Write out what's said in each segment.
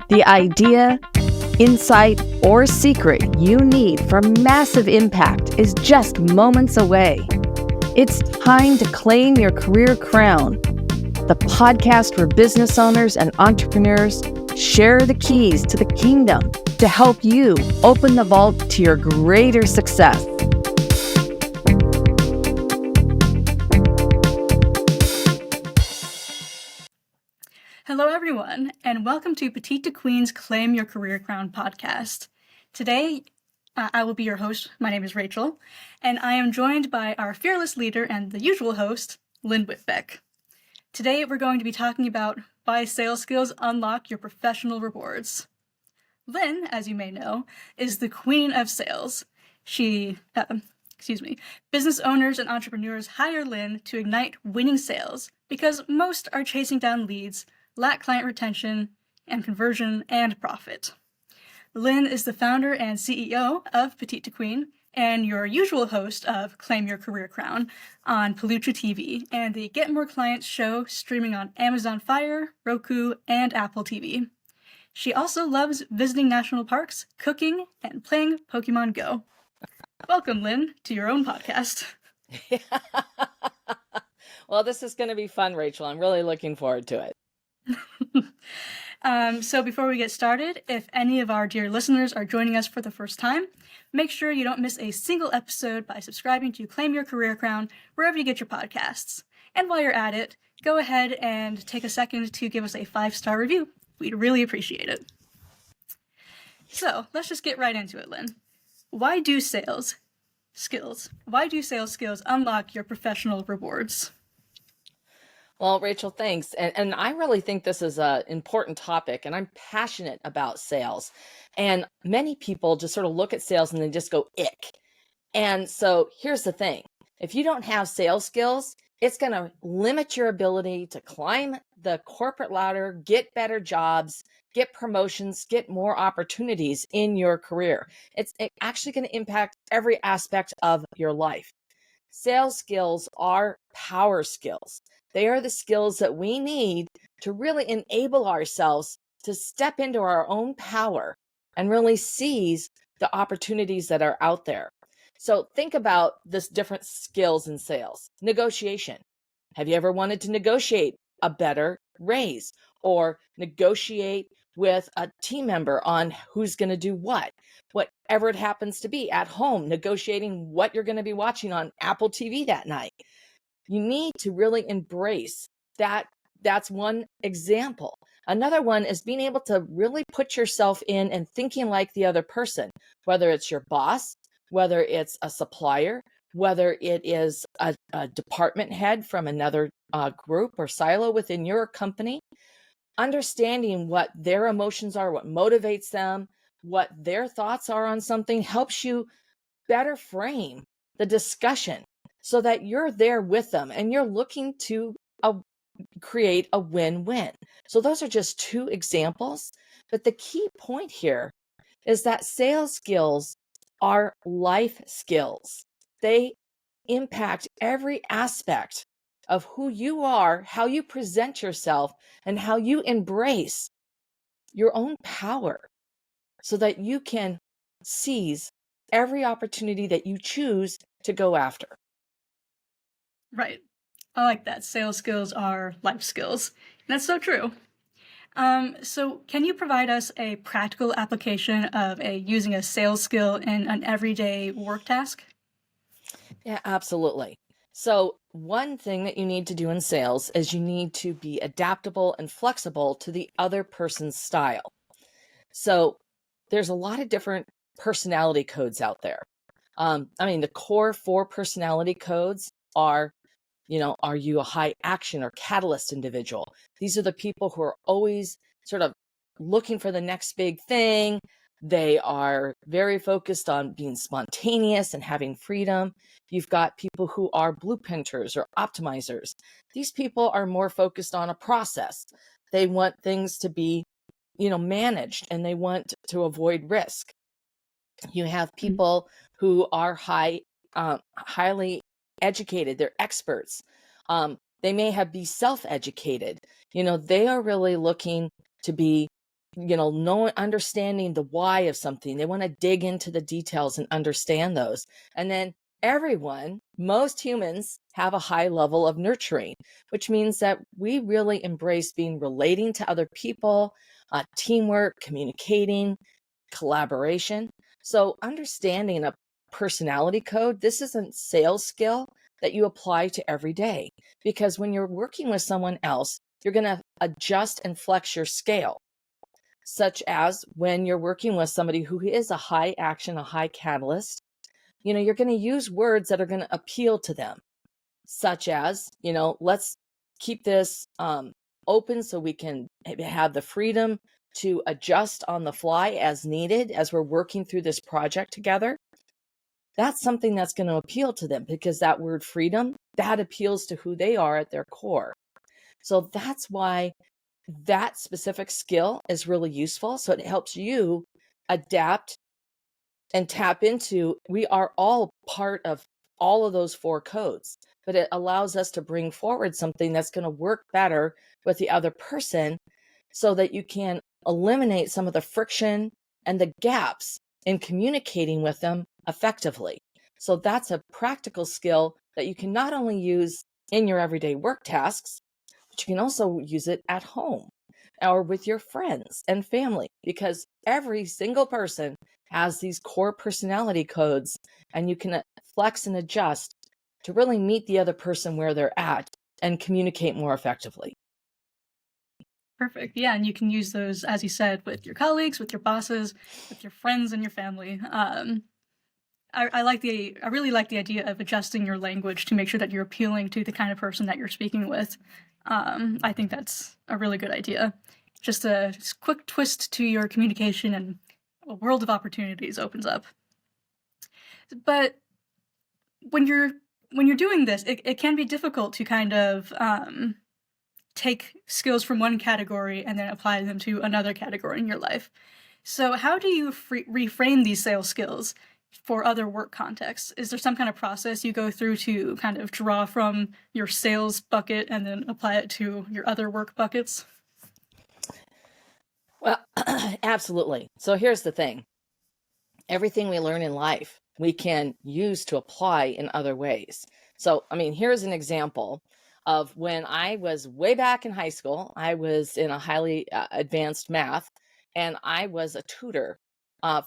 The idea, insight, or secret you need for massive impact is just moments away. It's time to claim your career crown. The podcast where business owners and entrepreneurs share the keys to the kingdom to help you open the vault to your greater success. Hello, everyone, and welcome to Petite to Queen's Claim Your Career Crown podcast. Today, I will be your host. My name is Rachel, and I am joined by our fearless leader and the usual host, Lynn Whitbeck. Today, we're going to be talking about why sales skills unlock your professional rewards. Lynn, as you may know, is the queen of sales. Business owners and entrepreneurs hire Lynn to ignite winning sales because most are chasing down leads, lack client retention and conversion, and profit. Lynn is the founder and CEO of Petite to Queen and your usual host of Claim Your Career Crown on Pelucha TV and the Get More Clients show streaming on Amazon Fire, Roku, and Apple TV. She also loves visiting national parks, cooking, and playing Pokemon Go. Welcome, Lynn, to your own podcast. Well, this is going to be fun, Rachel. I'm really looking forward to it. So before we get started, if any of our dear listeners are joining us for the first time, make sure you don't miss a single episode by subscribing to Claim Your Career Crown wherever you get your podcasts. And while you're at it, go ahead and take a second to give us a 5-star review. We'd really appreciate it. So let's just get right into it, Lynn. Why do sales skills unlock your professional rewards? Well, Rachel, thanks. And I really think this is an important topic, and I'm passionate about sales. And many people just sort of look at sales and they just go, ick. And so here's the thing. If you don't have sales skills, it's going to limit your ability to climb the corporate ladder, get better jobs, get promotions, get more opportunities in your career. It's actually going to impact every aspect of your life. Sales skills are power skills. They are the skills that we need to really enable ourselves to step into our own power and really seize the opportunities that are out there. So think about this different skills in sales. Negotiation. Have you ever wanted to negotiate a better raise or negotiate with a team member on who's going to do what? Whatever it happens to be at home, negotiating what you're going to be watching on Apple TV that night. You need to really embrace that. That's one example. Another one is being able to really put yourself in and thinking like the other person, whether it's your boss, whether it's a supplier, whether it is a department head from another group or silo within your company. Understanding what their emotions are, what motivates them, what their thoughts are on something helps you better frame the discussion so that you're there with them and you're looking to create a win-win. So those are just two examples. But the key point here is that sales skills are life skills. They impact every aspect of who you are, how you present yourself, and how you embrace your own power so that you can seize every opportunity that you choose to go after. Right. I like that. Sales skills are life skills. That's so true. So can you provide us a practical application of using a sales skill in an everyday work task? Yeah, absolutely. So one thing that you need to do in sales is you need to be adaptable and flexible to the other person's style. So there's a lot of different personality codes out there. The core 4 personality codes are, are you a high action or catalyst individual? These are the people who are always sort of looking for the next big thing. They are very focused on being spontaneous and having freedom. You've got people who are blueprinters or optimizers. These people are more focused on a process. They want things to be, managed, and they want to avoid risk. You have people who are highly educated. They're experts. They may be self-educated. They are really looking to be understanding the why of something. They want to dig into the details and understand those. And then most humans have a high level of nurturing, which means that we really embrace relating to other people, teamwork, communicating, collaboration. So understanding a personality code, this is a sales skill that you apply to every day, because when you're working with someone else, you're going to adjust and flex your scale, such as when you're working with somebody who is a high action, a high catalyst, you're going to use words that are going to appeal to them, such as, let's keep this open so we can have the freedom to adjust on the fly as needed as we're working through this project together. That's something that's going to appeal to them, because that word freedom, that appeals to who they are at their core. So that's why that specific skill is really useful. So it helps you adapt and tap into, we are all part of all of those 4 codes, but it allows us to bring forward something that's going to work better with the other person, so that you can eliminate some of the friction and the gaps in communicating with them effectively. So that's a practical skill that you can not only use in your everyday work tasks, but you can also use it at home or with your friends and family, because every single person has these core personality codes, and you can flex and adjust to really meet the other person where they're at and communicate more effectively. Perfect. Yeah, and you can use those, as you said, with your colleagues, with your bosses, with your friends and your family. I really like the idea of adjusting your language to make sure that you're appealing to the kind of person that you're speaking with. I think that's a really good idea. Just a quick twist to your communication, and a world of opportunities opens up. But when you're doing this, it can be difficult to kind of take skills from one category and then apply them to another category in your life. So how do you reframe these sales skills for other work contexts? Is there some kind of process you go through to kind of draw from your sales bucket and then apply it to your other work buckets? Well, absolutely. So here's the thing. Everything we learn in life, we can use to apply in other ways. So, here's an example of when I was way back in high school. I was in a highly advanced math, and I was a tutor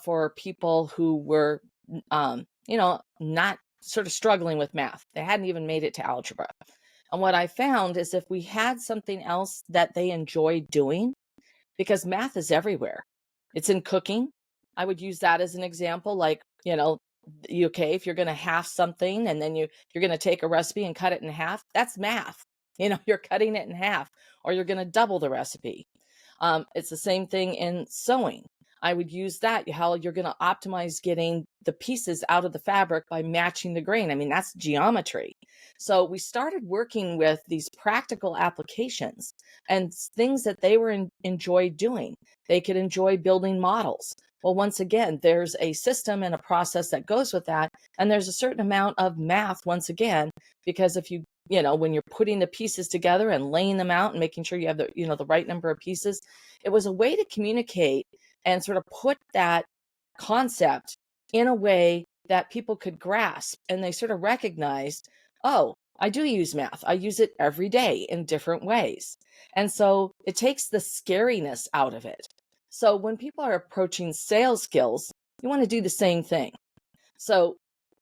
for people who were, not sort of struggling with math. They hadn't even made it to algebra. And what I found is, if we had something else that they enjoyed doing, because math is everywhere. It's in cooking. I would use that as an example. Like, if you're going to half something, and then you're going to take a recipe and cut it in half, that's math. You're cutting it in half, or you're going to double the recipe. It's the same thing in sewing. I would use that, how you're going to optimize getting the pieces out of the fabric by matching the grain. That's geometry. So we started working with these practical applications and things that they enjoyed doing. They could enjoy building models. Well, once again, there's a system and a process that goes with that. And there's a certain amount of math, once again, because if when you're putting the pieces together and laying them out and making sure you have the right number of pieces, it was a way to communicate and sort of put that concept in a way that people could grasp, and they sort of recognized, oh, I do use math. I use it every day in different ways. And so it takes the scariness out of it. So when people are approaching sales skills, you want to do the same thing. So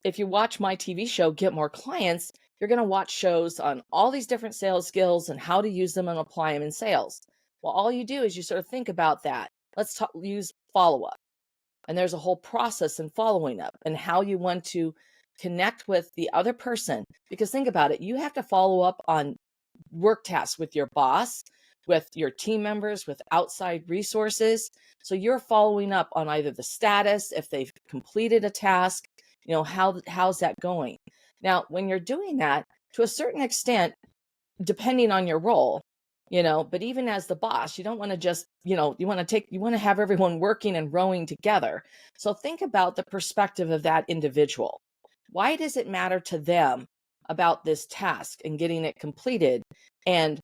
if you watch my TV show, Get More Clients, you're going to watch shows on all these different sales skills and how to use them and apply them in sales. Well, all you do is you sort of think about that. Let's use follow-up. And there's a whole process in following up and how you want to connect with the other person. Because think about it, you have to follow up on work tasks with your boss, with your team members, with outside resources. So you're following up on either the status, if they've completed a task, how's that going? Now, when you're doing that, to a certain extent, depending on your role, but even as the boss, you don't want to just, you want to have everyone working and rowing together. So think about the perspective of that individual. Why does it matter to them about this task and getting it completed? And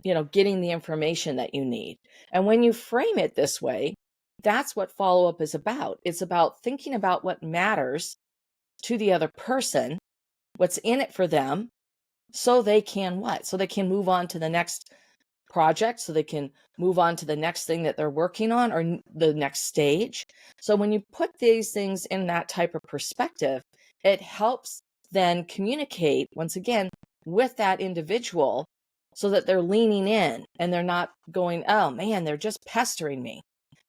getting the information that you need. And when you frame it this way, that's what follow-up is about. It's about thinking about what matters to the other person, what's in it for them, so they can what? So they can move on to the next project, so they can move on to the next thing that they're working on or the next stage. So when you put these things in that type of perspective, it helps then communicate, once again, with that individual so that they're leaning in and they're not going, oh man, they're just pestering me.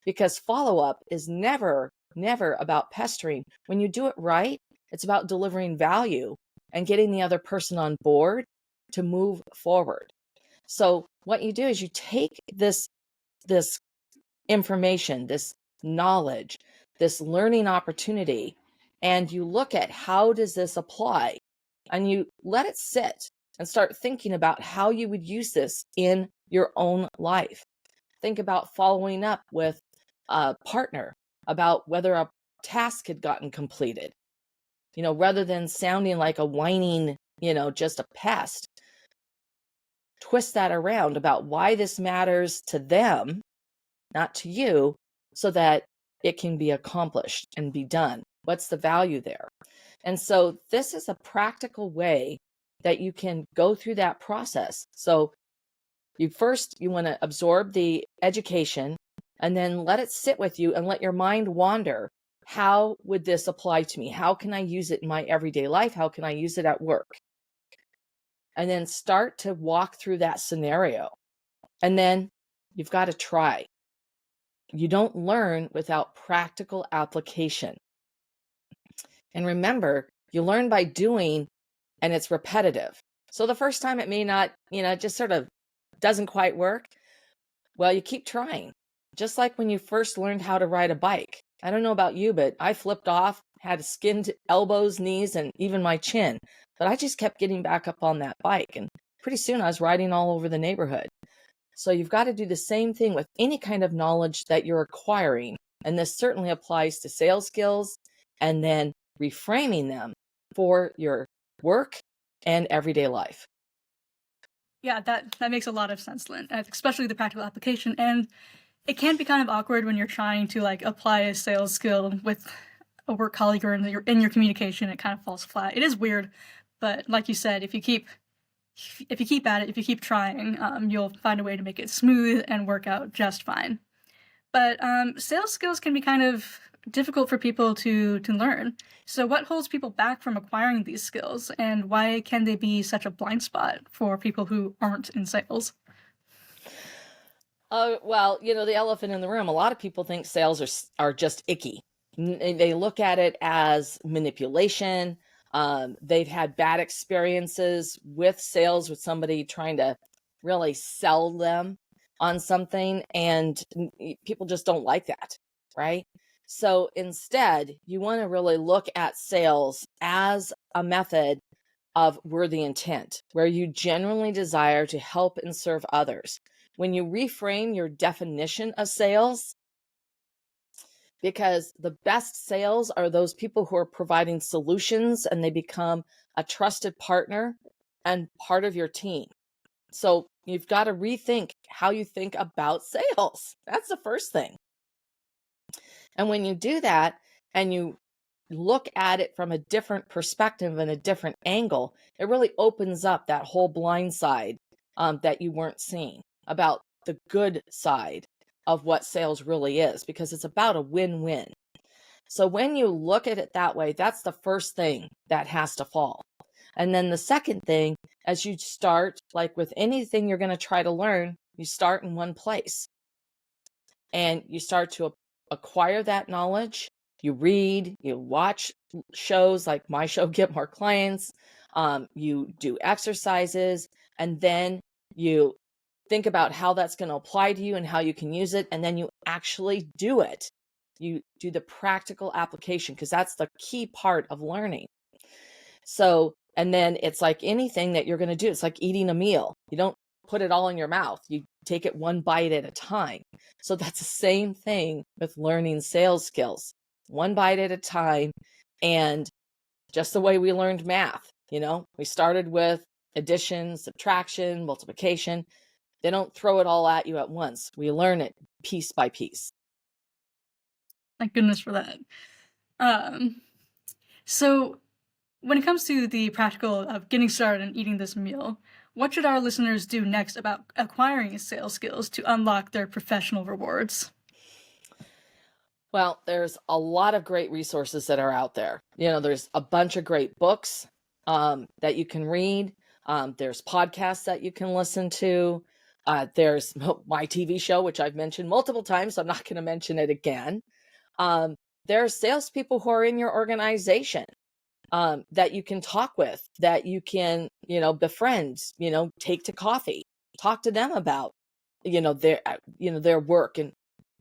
Because follow-up is never about pestering. When you do it right, it's about delivering value and getting the other person on board to move forward. So what you do is you take this information, this knowledge, this learning opportunity, and you look at how does this apply, and you let it sit and start thinking about how you would use this in your own life. Think about following up with a partner about whether a task had gotten completed, rather than sounding like a whining, just a pest. Twist that around about why this matters to them, not to you, so that it can be accomplished and be done. What's the value there? And so this is a practical way that you can go through that process. So you want to absorb the education and then let it sit with you and let your mind wander. How would this apply to me? How can I use it in my everyday life? How can I use it at work? And then start to walk through that scenario. And then you've got to try. You don't learn without practical application. And remember, you learn by doing, and it's repetitive. So the first time it may not, it just sort of doesn't quite work. Well, you keep trying. Just like when you first learned how to ride a bike. I don't know about you, but I flipped off, had skinned elbows, knees, and even my chin. But I just kept getting back up on that bike. And pretty soon I was riding all over the neighborhood. So you've got to do the same thing with any kind of knowledge that you're acquiring. And this certainly applies to sales skills, and then reframing them for your work and everyday life. Yeah, that makes a lot of sense, Lynn, especially the practical application. And it can be kind of awkward when you're trying to apply a sales skill with a work colleague or in your communication. It kind of falls flat. It is weird, but like you said, if you keep at it, if you keep trying, you'll find a way to make it smooth and work out just fine. But sales skills can be kind of difficult for people to learn. So what holds people back from acquiring these skills, and why can they be such a blind spot for people who aren't in sales? Well, the elephant in the room, a lot of people think sales are just icky. They look at it as manipulation. They've had bad experiences with sales, with somebody trying to really sell them on something, and people just don't like that, right? So instead, you want to really look at sales as a method of worthy intent, where you genuinely desire to help and serve others. When you reframe your definition of sales, because the best sales are those people who are providing solutions, and they become a trusted partner and part of your team. So you've got to rethink how you think about sales. That's the first thing. And when you do that and you look at it from a different perspective and a different angle, it really opens up that whole blind side that you weren't seeing, about the good side of what sales really is, because it's about a win-win. So when you look at it that way, that's the first thing that has to fall. And then the second thing, as you start, like with anything you're going to try to learn, you start in one place and you start to acquire that knowledge. You read, you watch shows like my show, Get More Clients. You do exercises, and then you think about how that's going to apply to you and how you can use it. And then you actually do it. You do the practical application, because that's the key part of learning. So, and then it's like anything that you're going to do. It's like eating a meal. You don't put it all in your mouth. You take it one bite at a time. So that's the same thing with learning sales skills. One bite at a time. And just the way we learned math, we started with addition, subtraction, multiplication. They don't throw it all at you at once. We learn it piece by piece. Thank goodness for that. Um, so when it comes to the practical of getting started and eating this meal, what should our listeners do next about acquiring sales skills to unlock their professional rewards? Well, there's a lot of great resources that are out there. There's a bunch of great books that you can read. There's podcasts that you can listen to. There's my TV show, which I've mentioned multiple times, so I'm not going to mention it again. There's salespeople who are in your organization that you can talk with, that you can, befriend, take to coffee, talk to them about, their work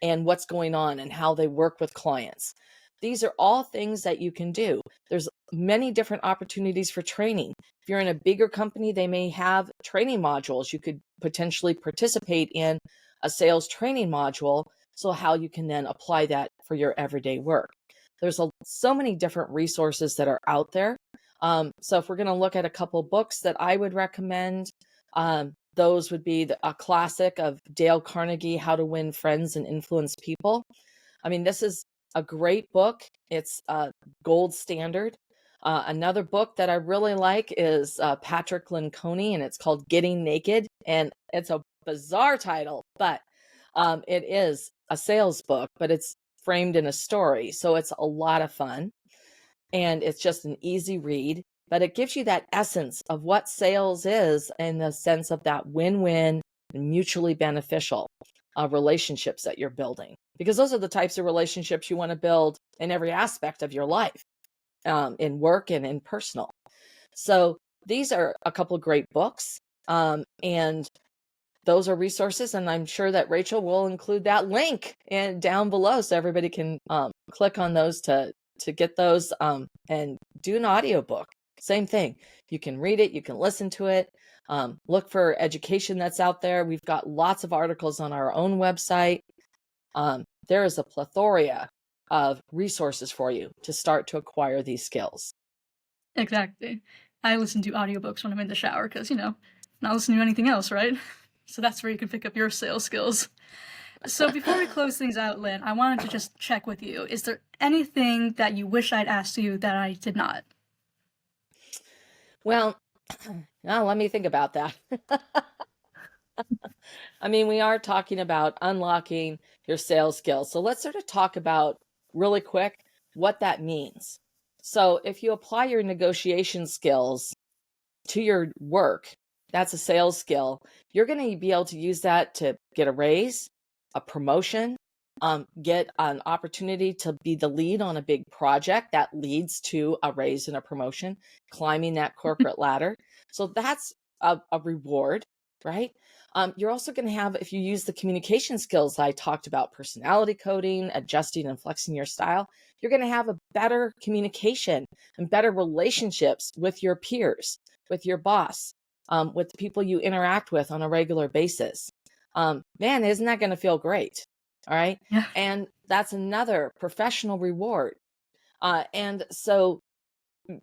and what's going on and how they work with clients. These are all things that you can do. There's many different opportunities for training. If you're in a bigger company, they may have training modules. You could potentially participate in a sales training module, so how you can then apply that for your everyday work. There's so many different resources that are out there. So if we're going to look at a couple books that I would recommend, those would be a classic of Dale Carnegie, How to Win Friends and Influence People. I mean, this is a great book. It's gold standard. Another book that I really like is Patrick Lencioni, and it's called Getting Naked. And it's a bizarre title, but it is a sales book, but it's framed in a story. So it's a lot of fun, and it's just an easy read, but it gives you that essence of what sales is in the sense of that win-win and mutually beneficial relationships that you're building, because those are the types of relationships you want to build in every aspect of your life, in work and in personal. So these are a couple of great books, and those are resources, and I'm sure that Rachel will include that link down below so everybody can click on those to get those, and do an audiobook. Same thing. You can read it, you can listen to it, look for education that's out there. We've got lots of articles on our own website. There is a plethora of resources for you to start to acquire these skills. Exactly. I listen to audiobooks when I'm in the shower because, not listening to anything else, right? So that's where you can pick up your sales skills. So before we close things out, Lynn, I wanted to just check with you. Is there anything that you wish I'd asked you that I did not? Well, now let me think about that. I mean, we are talking about unlocking your sales skills. So let's sort of talk about really quick what that means. So if you apply your negotiation skills to your work, that's a sales skill. You're going to be able to use that to get a raise, a promotion, get an opportunity to be the lead on a big project that leads to a raise and a promotion, climbing that corporate ladder. So that's a reward, right? You're also going to have, if you use the communication skills I talked about, personality coding, adjusting and flexing your style, you're going to have a better communication and better relationships with your peers, with your boss, with the people you interact with on a regular basis. Man, isn't that going to feel great? All right. Yeah. And that's another professional reward. And so,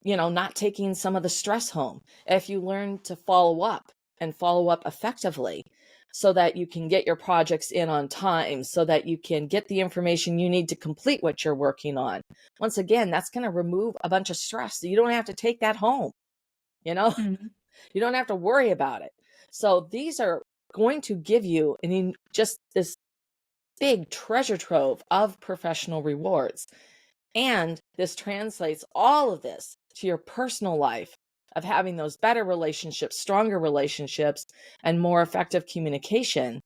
not taking some of the stress home. If you learn to follow up effectively so that you can get your projects in on time, so that you can get the information you need to complete what you're working on. Once again, that's going to remove a bunch of stress. So you don't have to take that home. Mm-hmm. You don't have to worry about it. So these are going to give you just this big treasure trove of professional rewards. And this translates all of this to your personal life of having those better relationships, stronger relationships, and more effective communication.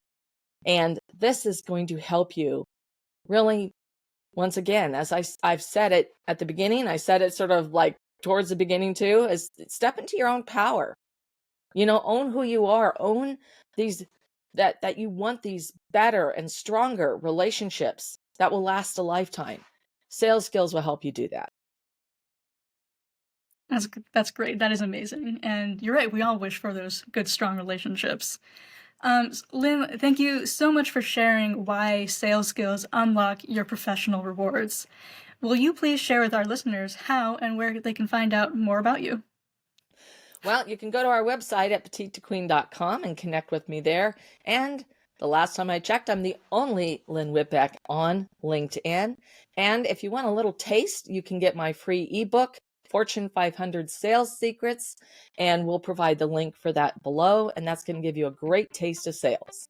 And this is going to help you really, once again, as I've said it at the beginning, I said it sort of like towards the beginning too, is step into your own power. Own who you are, own these that you want these better and stronger relationships that will last a lifetime. Sales skills will help you do that. That's great. That is amazing. And you're right. We all wish for those good, strong relationships. Lynn, thank you so much for sharing why sales skills unlock your professional rewards. Will you please share with our listeners how and where they can find out more about you? Well, you can go to our website at petite2queen.com and connect with me there. And the last time I checked, I'm the only Lynn Whitbeck on LinkedIn. And if you want a little taste, you can get my free ebook, Fortune 500 Sales Secrets, and we'll provide the link for that below. And that's going to give you a great taste of sales.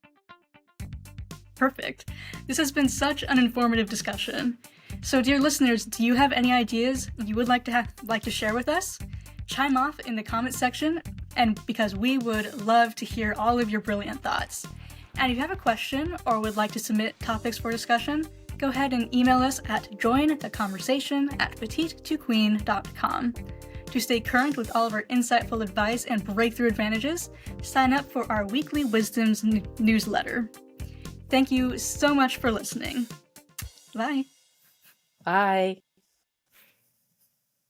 Perfect. This has been such an informative discussion. So, dear listeners, do you have any ideas you would like to share with us? Chime off in the comments section, and because we would love to hear all of your brilliant thoughts. And if you have a question or would like to submit topics for discussion, go ahead and email us at jointheconversation@petite2queen.com. To stay current with all of our insightful advice and breakthrough advantages, sign up for our weekly Wisdoms newsletter. Thank you so much for listening. Bye. Bye.